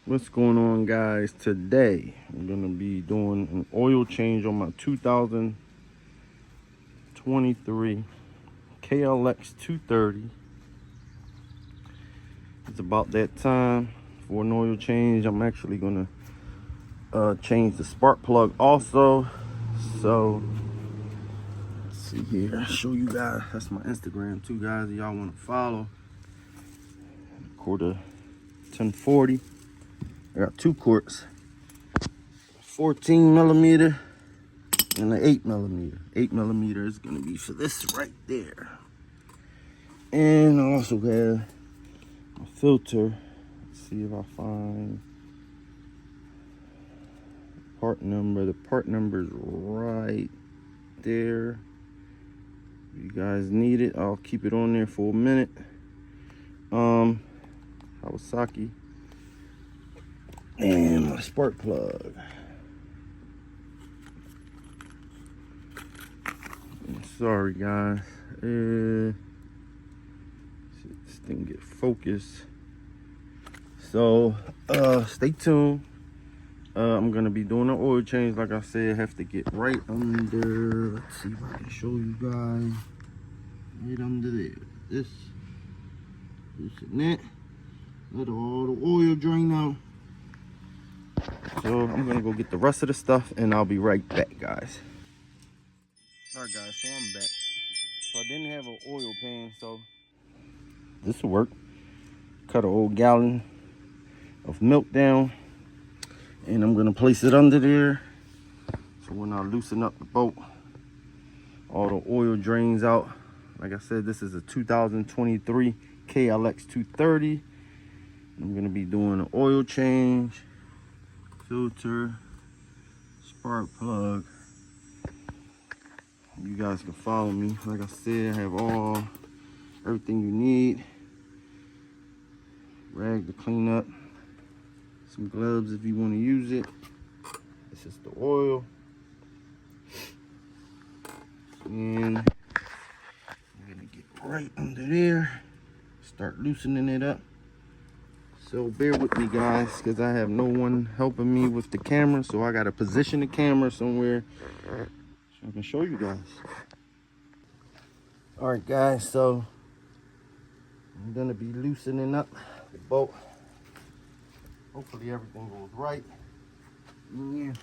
What's going on, guys? Today I'm gonna be doing an oil change on my 2023 klx230. It's about that time for an oil change. I'm actually gonna change the spark plug also. So let's see here, I'll show you guys. That's my Instagram too, guys, if y'all want to follow. Quarter 1040. I got two quarts, 14 millimeter and an 8 millimeter. 8 millimeter is gonna be for this right there. And I also have a filter. Let's see if I find part number. The part number is right there. If you guys need it, I'll keep it on there for a minute. Kawasaki. And my spark plug. Sorry, guys. See if this thing get focused. So, stay tuned. I'm gonna be doing an oil change. Like I said, have to get right under. Let's see if I can show you guys. Right under there. This and that. Let all the oil drain out. So I'm gonna go get the rest of the stuff, and I'll be right back, guys. All right, guys. So I'm back. So I didn't have an oil pan, so this will work. Cut an old gallon of milk down, and I'm gonna place it under there. So when I loosen up the boat, all the oil drains out. Like I said, this is a 2023 klx230. I'm gonna be doing an oil change, filter, spark plug. You guys can follow me. Like I said, I have everything you need. Rag to clean up, some gloves if you want to use it. This is the oil, and I'm gonna get right under there, start loosening it up. So bear with me, guys, because I have no one helping me with the camera, so I gotta position the camera somewhere so I can show you guys. All right, guys, so I'm gonna be loosening up the boat. Hopefully everything goes right. Yeah.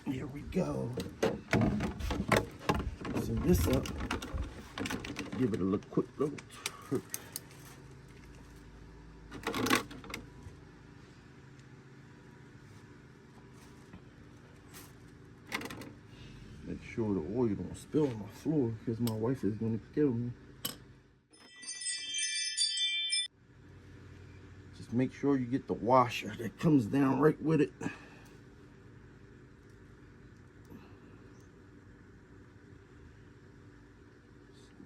Here we go. Loosen this up. Give it a quick little trick. Make sure the oil don't spill on my floor, because my wife is gonna kill me. Just make sure you get the washer that comes down right with it.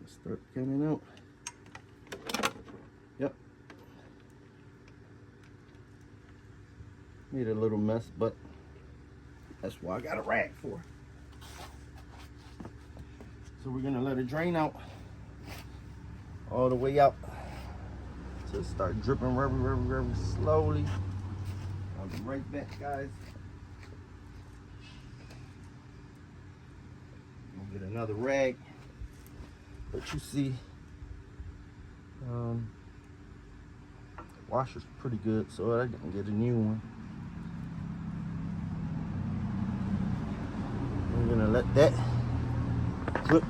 Start coming out. Yep. Made a little mess, but that's why I got a rag for. So we're gonna let it drain out all the way out. Just start dripping very slowly. I'll be right back, guys. I'll get another rag. But you see, the washer's pretty good, so I can get a new one. I'm gonna let that drip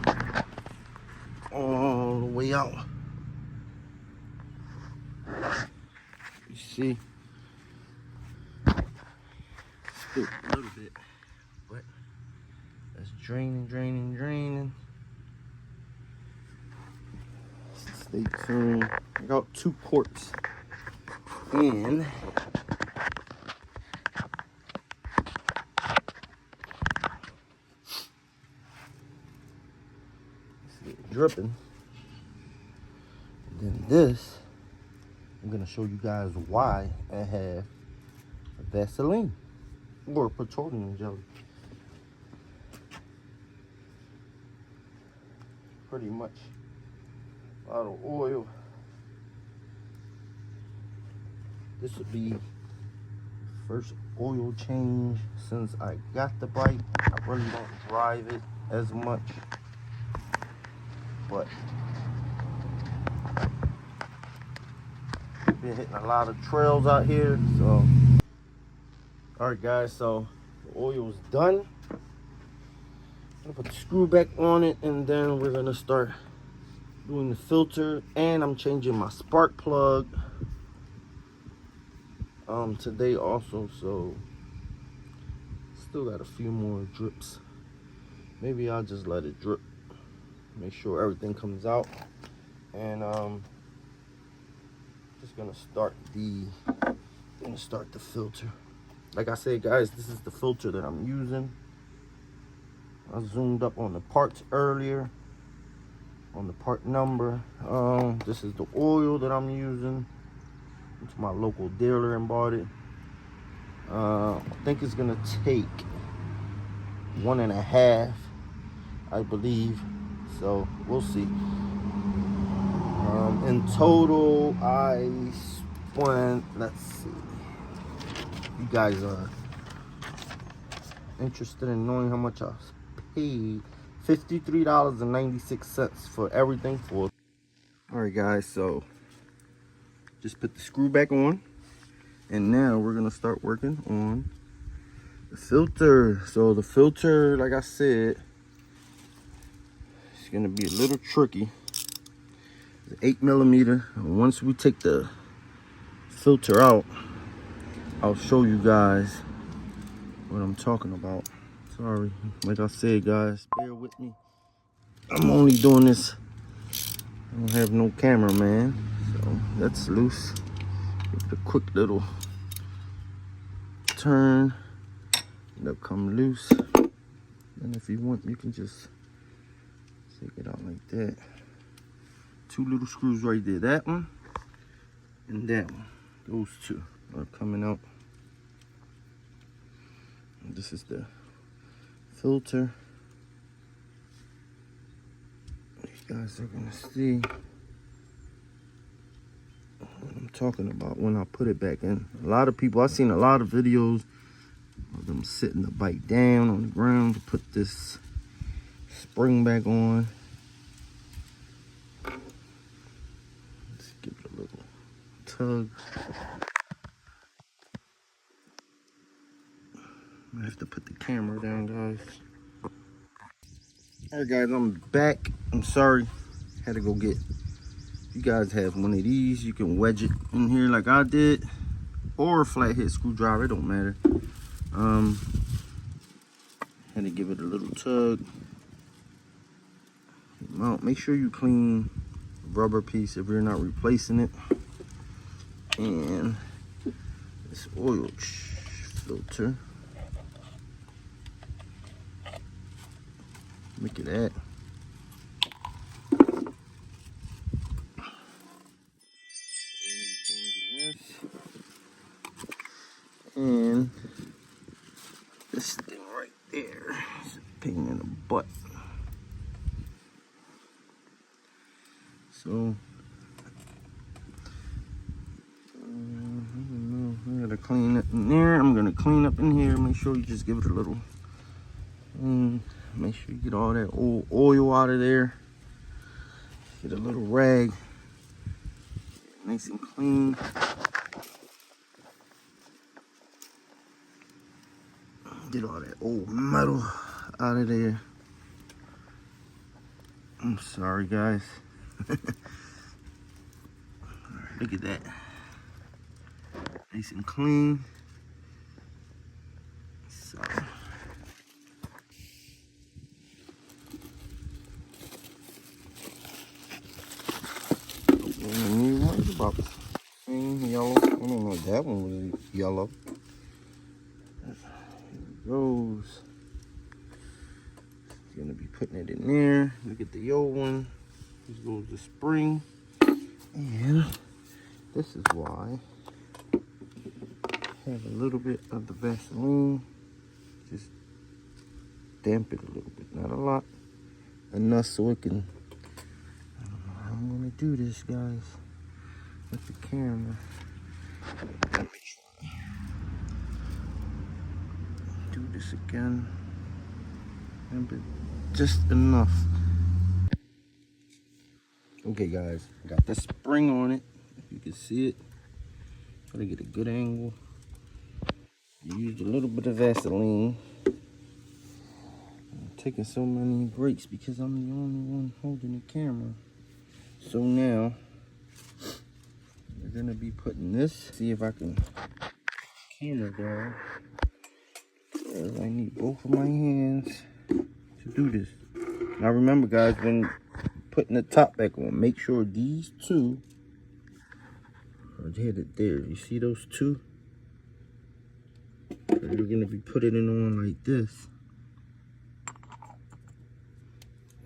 all the way out. You see, still a little bit, but that's draining. Stay tuned. I got 2 quarts in. See it dripping. And then this, I'm gonna show you guys why I have Vaseline or petroleum jelly. Pretty much a lot of oil. This would be first oil change since I got the bike. I really don't drive it as much, but been hitting a lot of trails out here. So all right guys, so the oil is done. I'm gonna put the screw back on it, and then we're gonna start doing the filter, and I'm changing my spark plug today also. So still got a few more drips. Maybe I'll just let it drip, make sure everything comes out, and just gonna start the filter. Like I said guys, this is the filter that I'm using. I zoomed up on the parts earlier, on the part number. This is the oil that I'm using. Went to my local dealer and bought it. I think it's gonna take 1.5, I believe. So we'll see. In total, I spent, let's see, you guys are interested in knowing how much I paid. $53.96 for everything. For all right guys, so just put the screw back on, and now we're gonna start working on the filter. So the filter, like I said, it's gonna be a little tricky. It's 8mm. Once we take the filter out, I'll show you guys what I'm talking about. Sorry, like I said guys, bear with me. I'm only doing this, I don't have no cameraman, so that's loose. Give it a quick little turn, it'll come loose. And if you want, you can just take it out like that. 2 little screws right there, that one and that one. Those 2 are coming out. And this is the filter. You guys are gonna see what I'm talking about when I put it back in. A lot of people, I've seen a lot of videos of them sitting the bike down on the ground to put this spring back on. Let's give it a little tug. I have to put the camera down, guys. All right guys, I'm back. I'm sorry, had to go get, you guys have one of these, you can wedge it in here like I did, or a flathead screwdriver, it don't matter. Had to give it a little tug. Mount, make sure you clean the rubber piece if you're not replacing it. And this oil filter, look at that. And this thing right there is a pain in the butt. So I gotta clean it in there. I'm gonna clean up in here. Make sure you just give it a little. Make sure you get all that old oil out of there. Get a little rag, nice and clean. Get all that old metal out of there. I'm sorry, guys. Look at that. Nice and clean. So. About yellow. I don't know if that one was yellow. Here it goes. Gonna be putting it in there. Look at the old one. This goes the spring. And this is why I have a little bit of the Vaseline. Just damp it a little bit, not a lot. Enough so it can, I don't know how I'm gonna do this, guys, with the camera. Let me try. Do this again. But just enough. Okay guys, got the spring on it. If you can see it. Try to get a good angle. Used a little bit of Vaseline. I'm taking so many breaks because I'm the only one holding the camera. So now we're gonna be putting this. See if I can camera down. Because I need both of my hands to do this. Now remember guys, when putting the top back on, make sure these two are headed there. You see those two? You're gonna be putting it on like this.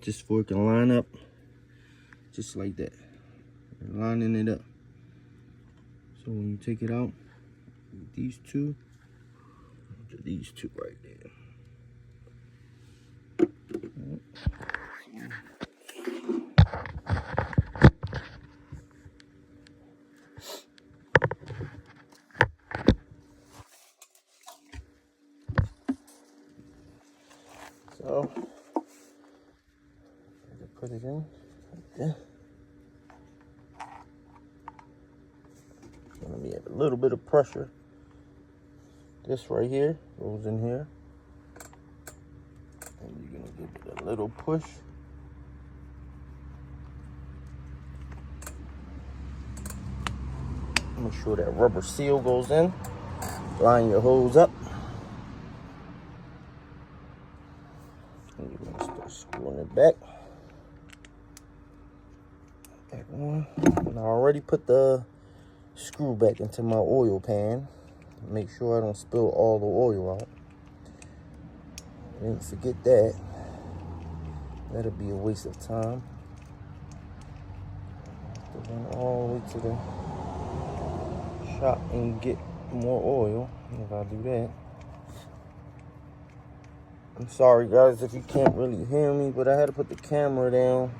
Just so it can line up. Just like that. You're lining it up. So when you take it out, these two right there. So put it in like that. Gonna be a little bit of pressure. This right here goes in here. And you're gonna give it a little push. Make sure that rubber seal goes in. Line your hose up. And you're gonna start screwing it back. Back on. And I already put the screw back into my oil pan. Make sure I don't spill all the oil out. Didn't forget that. That'll be a waste of time. Run all the way to the shop and get more oil if I do that. I'm sorry guys if you can't really hear me, but I had to put the camera down.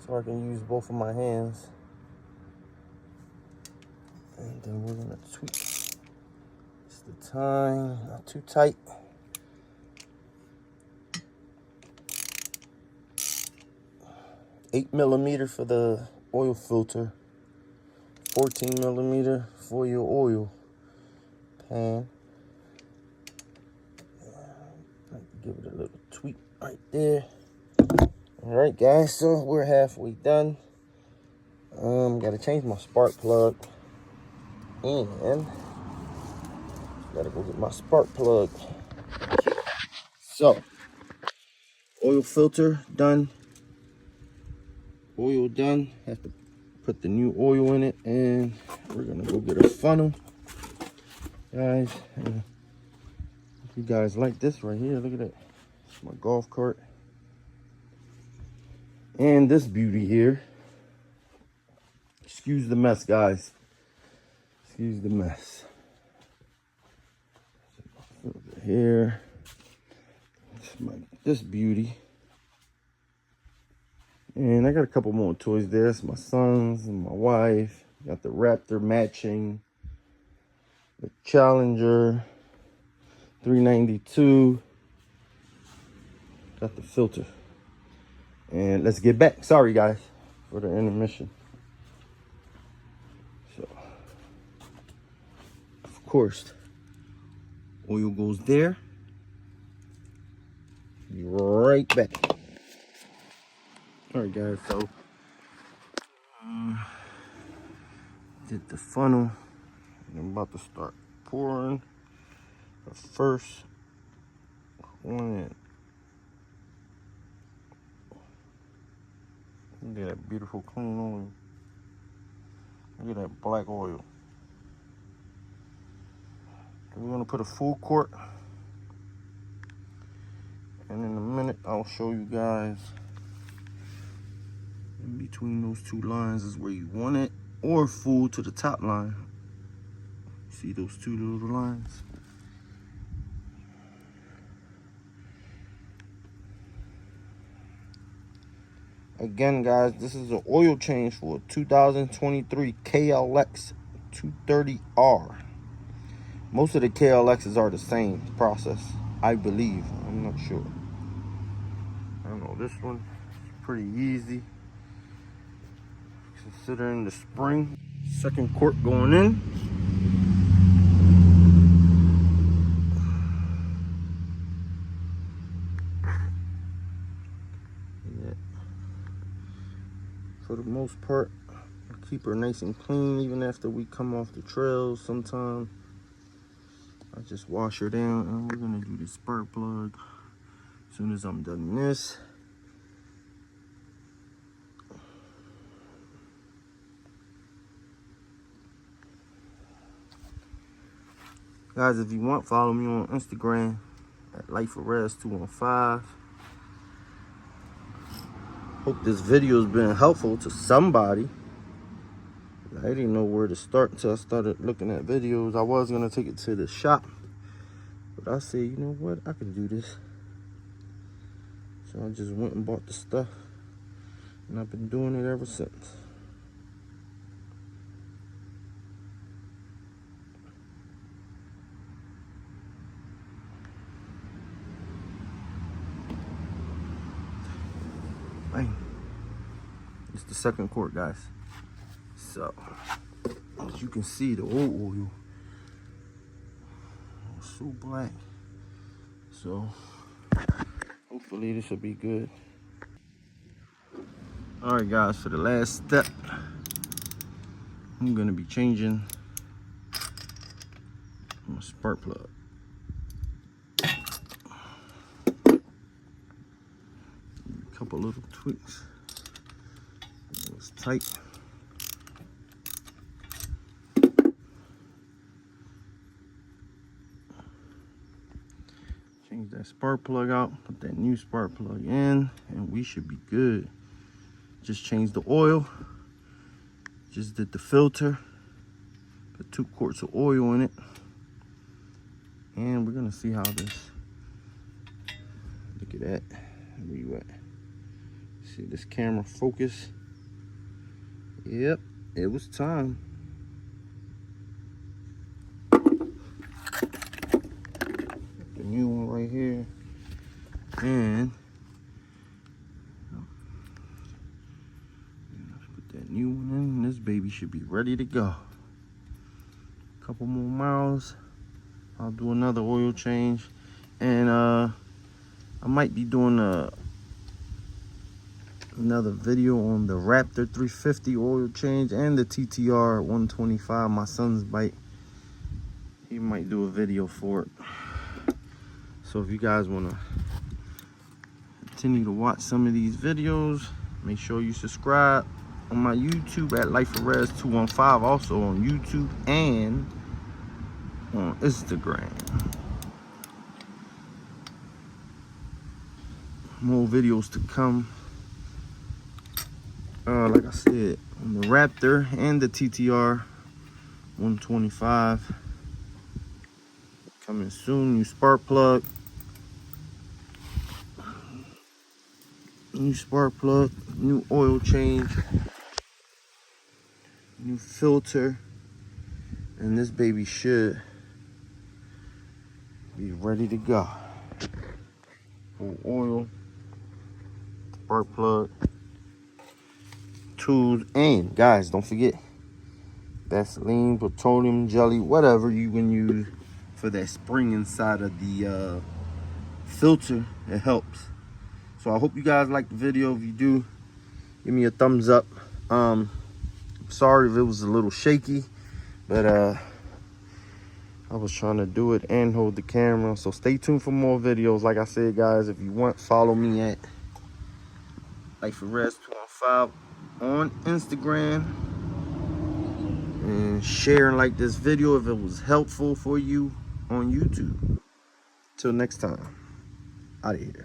So I can use both of my hands. And then we're gonna tweak. It's the time, not too tight. $8mm for the oil filter, 14mm for your oil pan. Give it a little tweak right there. All right, guys, so we're halfway done. Gotta change my spark plug, and gotta go get my spark plug. So, oil filter done. Oil done. Have to put the new oil in it, and we're gonna go get a funnel, guys. If you guys like this right here, look at that. It's my golf cart, and this beauty here. Excuse the mess, guys. Excuse the mess. Filter here. This beauty. And I got a couple more toys there. It's my sons and my wife. Got the Raptor matching. The Challenger 392. Got the filter. And let's get back. Sorry guys for the intermission. So, of course, oil goes there. Be right back. All right, guys. So, did the funnel. And I'm about to start pouring the first one in. Look at that beautiful clean oil. Look at that black oil. We're gonna put a full quart. And in a minute, I'll show you guys in between those two lines is where you want it, or full to the top line. See those two little lines? I Again, guys, this is an oil change for a 2023 klx230r. Most of the KLXs are the same process, I believe. I'm not sure. I don't know, this one is pretty easy considering the spring. Second quart going in. Yeah. For the most part, I keep her nice and clean even after we come off the trails. Sometimes I just wash her down, and we're gonna do the spark plug as soon as I'm done this. Guys, if you want, follow me on Instagram at LifeOfRez215. Hope this video has been helpful to somebody. I didn't know where to start until I started looking at videos. I was gonna take it to the shop, but I said, you know what, I can do this. So I just went and bought the stuff, and I've been doing it ever since. Bang. It's the second quart, guys. So, as you can see, the old oil is so black. So, hopefully this will be good. All right, guys, for the last step, I'm gonna be changing my spark plug. A couple little tweaks. It was tight. Change that spark plug out, put that new spark plug in, and we should be good. Just changed the oil, just did the filter, put 2 quarts of oil in it, and we're gonna see how this, look at that, where you at? See this camera focus? Yep, it was time. The new one right here, and let's put that new one in. This baby should be ready to go. A couple more miles, I'll do another oil change, and I might be doing another video on the Raptor 350 oil change and the TTR 125, my son's bike. He might do a video for it. So if you guys want to continue to watch some of these videos, make sure you subscribe on my YouTube at LifeOfRez215, also on YouTube and on Instagram. More videos to come. Like I said, on the Raptor and the TTR 125 coming soon. New spark plug, new oil change, new filter, and this baby should be ready to go. Full oil, spark plug, tools, and guys, don't forget Vaseline, petroleum jelly, whatever you can use for that spring inside of the filter. It helps. So I hope you guys like the video. If you do, give me a thumbs up. Sorry if it was a little shaky, but I was trying to do it and hold the camera. So stay tuned for more videos. Like I said, guys, if you want, follow me at LifeOfRez215 on Instagram, and share and like this video if it was helpful for you on YouTube. Till next time, out of here.